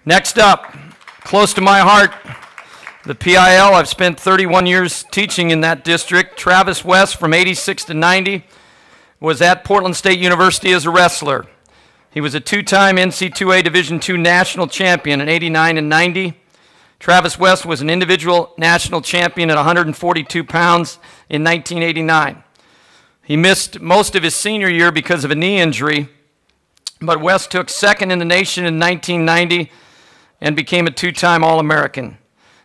Next up, close to my heart, the PIL. I've spent 31 years teaching in that district. Travis West, from 86 to 90, was at Portland State University as a wrestler. He was a two-time NCAA Division II National Champion in 89 and 90. Travis West was an individual national champion at 142 pounds in 1989. He missed most of his senior year because of a knee injury, but West took second in the nation in 1990 and became a two-time All-American.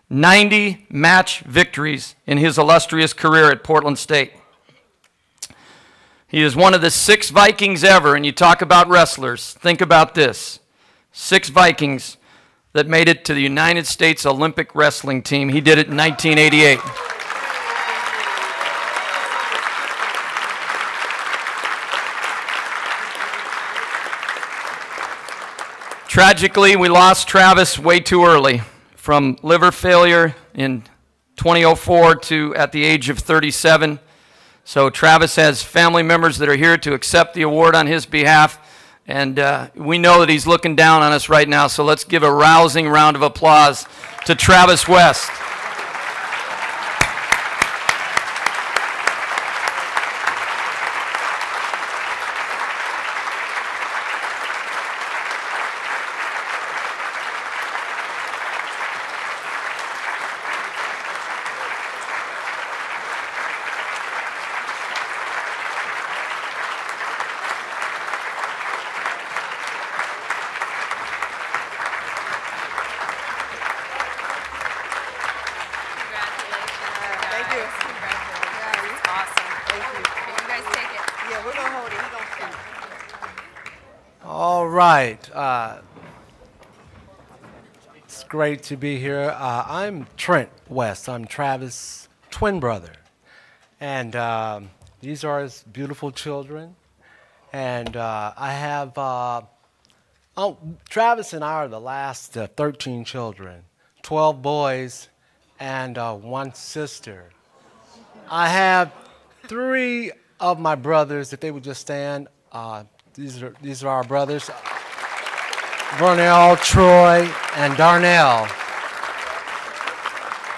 90 match victories in his illustrious career at Portland State. He is one of the 6 Vikings ever, and you talk about wrestlers. Think about this. 6 Vikings that made it to the United States Olympic Wrestling Team. He did it in 1988. Tragically, we lost Travis way too early from liver failure in 2004 to at the age of 37. So Travis has family members that are here to accept the award on his behalf. And we know that he's looking down on us right now, so let's give a rousing round of applause to Travis West. All right. It's great to be here. I'm Trent West. I'm Travis' twin brother. And these are his beautiful children. And I have, Travis and I are the last 13 children, 12 boys and 1 sister. I have 3 of my brothers, if they would just stand. These are our brothers, Vernell, Troy, and Darnell.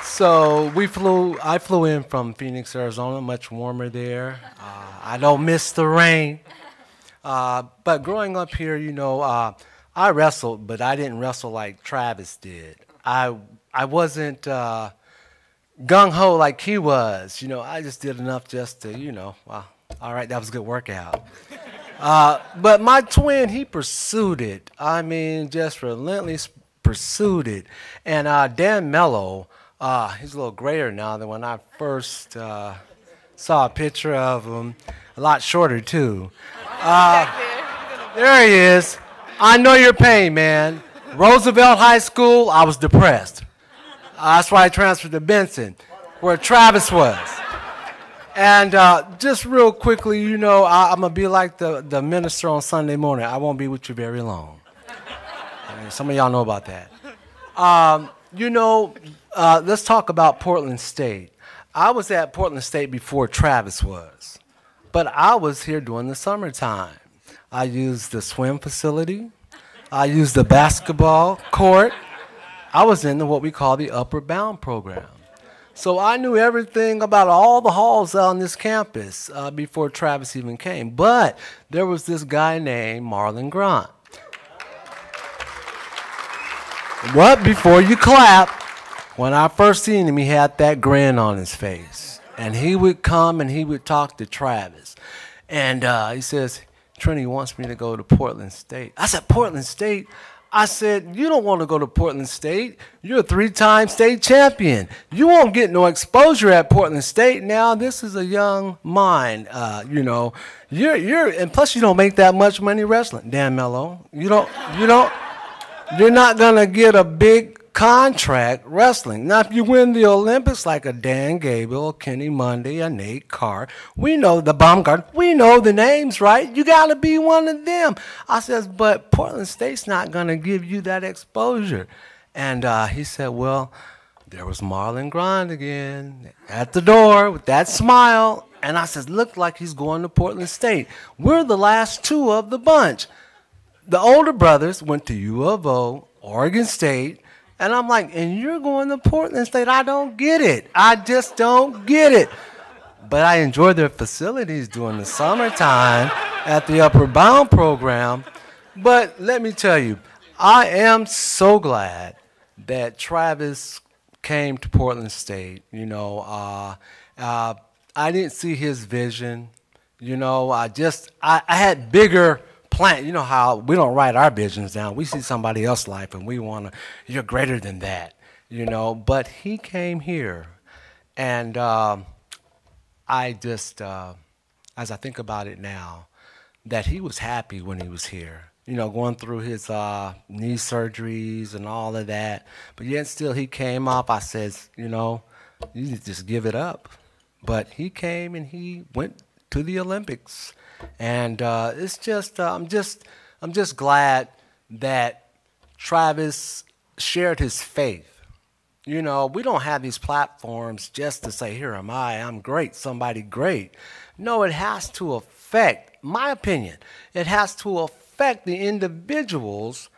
So I flew in from Phoenix, Arizona, much warmer there. I don't miss the rain. But growing up here, you know, I wrestled, but I didn't wrestle like Travis did. I wasn't gung-ho like he was. You know, I just did enough just to, you know, well, all right, that was a good workout. But my twin, he pursued it. I mean, just relentlessly pursued it. And Dan Mello, he's a little grayer now than when I first saw a picture of him. A lot shorter, too. There he is. I know your pain, man. Roosevelt High School, I was depressed. That's why I transferred to Benson, where Travis was. And just real quickly, you know, I'm going to be like the minister on Sunday morning. I won't be with you very long. I mean, some of y'all know about that. You know, let's talk about Portland State. I was at Portland State before Travis was, but I was here during the summertime. I used the swim facility. I used the basketball court. I was in what we call the Upper Bound program. So I knew everything about all the halls on this campus before Travis even came. But there was this guy named Marlon Grant. But before you clap, when I first seen him, he had that grin on his face. And he would come and he would talk to Travis. And he says, Trent wants me to go to Portland State. I said, Portland State? I said, you don't want to go to Portland State. You're a 3-time state champion. You won't get no exposure at Portland State. Now, this is a young mind, you know. And plus you don't make that much money wrestling. Dan Mello, you're not going to get a big contract wrestling. Now, if you win the Olympics like a Dan Gable, Kenny Monday, a Nate Carr, we know the Baumgart, we know the names, right? You got to be one of them. I says, but Portland State's not going to give you that exposure. And he said, well, there was Marlon Grant again at the door with that smile. And I says, looked like he's going to Portland State. We're the last 2 of the bunch. The older brothers went to U of O Oregon State. And I'm like, and you're going to Portland State? I don't get it. I just don't get it. But I enjoy their facilities during the summertime at the Upper Bound program. But let me tell you, I am so glad that Travis came to Portland State. You know, I didn't see his vision. You know, I had bigger plans. You know how we don't write our visions down. We see somebody else's life and we want to, you're greater than that, you know. But he came here, and I just, as I think about it now, that he was happy when he was here. You know, going through his knee surgeries and all of that. But yet still he came up. I says, you know, you need to just give it up. But he came and he went to the Olympics. And it's just, I'm just glad that Travis shared his faith. You know, we don't have these platforms just to say, here am I, I'm great, somebody great. No, it has to affect, my opinion, it has to affect the individuals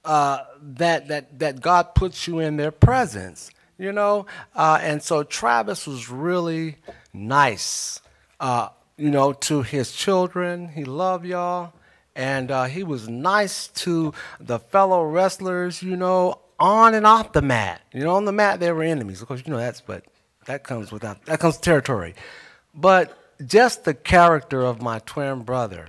that God puts you in their presence, you know. And so Travis was really nice, you know, to his children. He loved y'all. And he was nice to the fellow wrestlers, you know, on and off the mat. You know, on the mat they were enemies. Of course, you know that comes with territory. But just the character of my twin brother,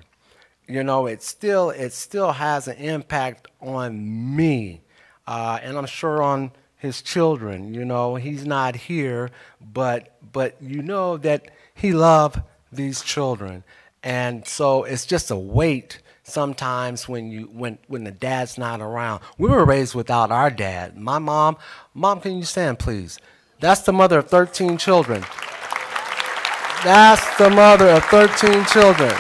you know, it still has an impact on me, and I'm sure on his children. You know, he's not here, but you know that he loved these children, and so it's just a weight sometimes when the dad's not around. We were raised without our dad. My mom, can you stand, please? That's the mother of 13 children. That's the mother of 13 children.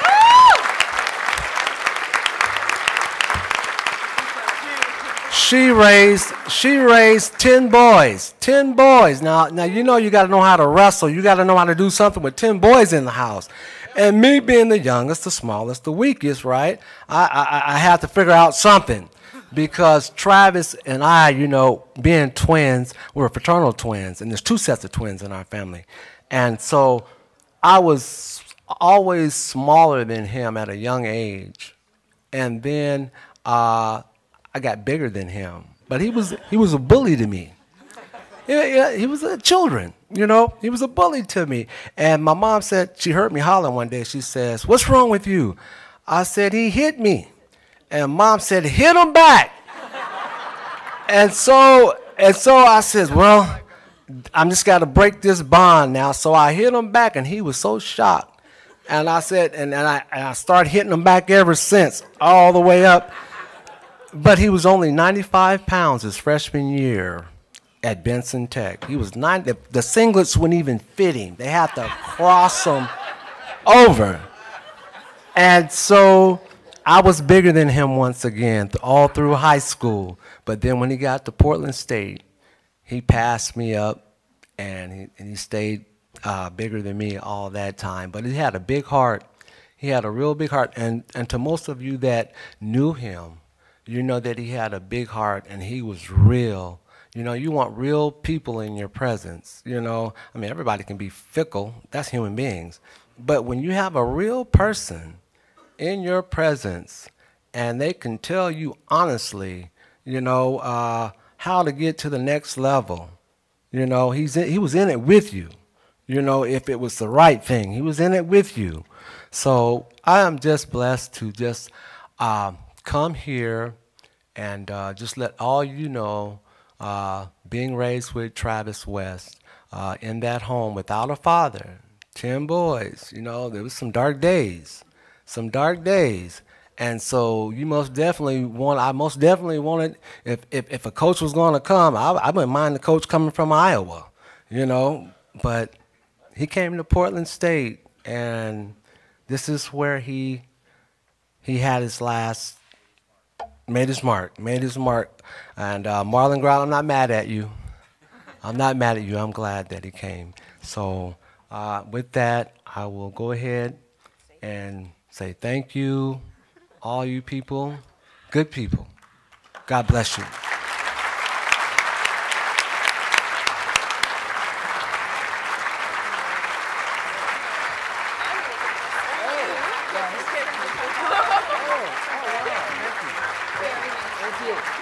She raised 10 boys. 10 boys. Now you know you got to know how to wrestle. You got to know how to do something with 10 boys in the house. And me being the youngest, the smallest, the weakest, right? I had to figure out something, because Travis and I, you know, being twins, we're fraternal twins, and there's 2 sets of twins in our family. And so I was always smaller than him at a young age. And then I got bigger than him. But he was a bully to me. Yeah, he was a children, you know. He was a bully to me. And my mom said, she heard me hollering one day. She says, "What's wrong with you?" I said, "He hit me." And Mom said, "Hit him back." and so I said, well, I'm just got to break this bond now. So I hit him back, and he was so shocked. And I said, and I started hitting him back ever since, all the way up. But he was only 95 pounds his freshman year at Benson Tech. He was 90. The singlets wouldn't even fit him. They had to cross him over. And so I was bigger than him once again, all through high school. But then when he got to Portland State, he passed me up, and he stayed bigger than me all that time. But he had a big heart. He had a real big heart. And to most of you that knew him, you know that he had a big heart, and he was real. You know, you want real people in your presence. You know, I mean, everybody can be fickle. That's human beings. But when you have a real person in your presence, and they can tell you honestly, you know, how to get to the next level. You know, he was in it with you. You know, if it was the right thing, he was in it with you. So I am just blessed to just come here and just let all you know, being raised with Travis West in that home without a father, 10 boys, you know, there was some dark days. And so I most definitely wanted, if a coach was going to come, I wouldn't mind the coach coming from Iowa, you know. But he came to Portland State, and this is where he had his last, made his mark. And Marlon Grout, I'm not mad at you. I'm glad that he came. So with that, I will go ahead and say thank you, all you people, good people. God bless you. you.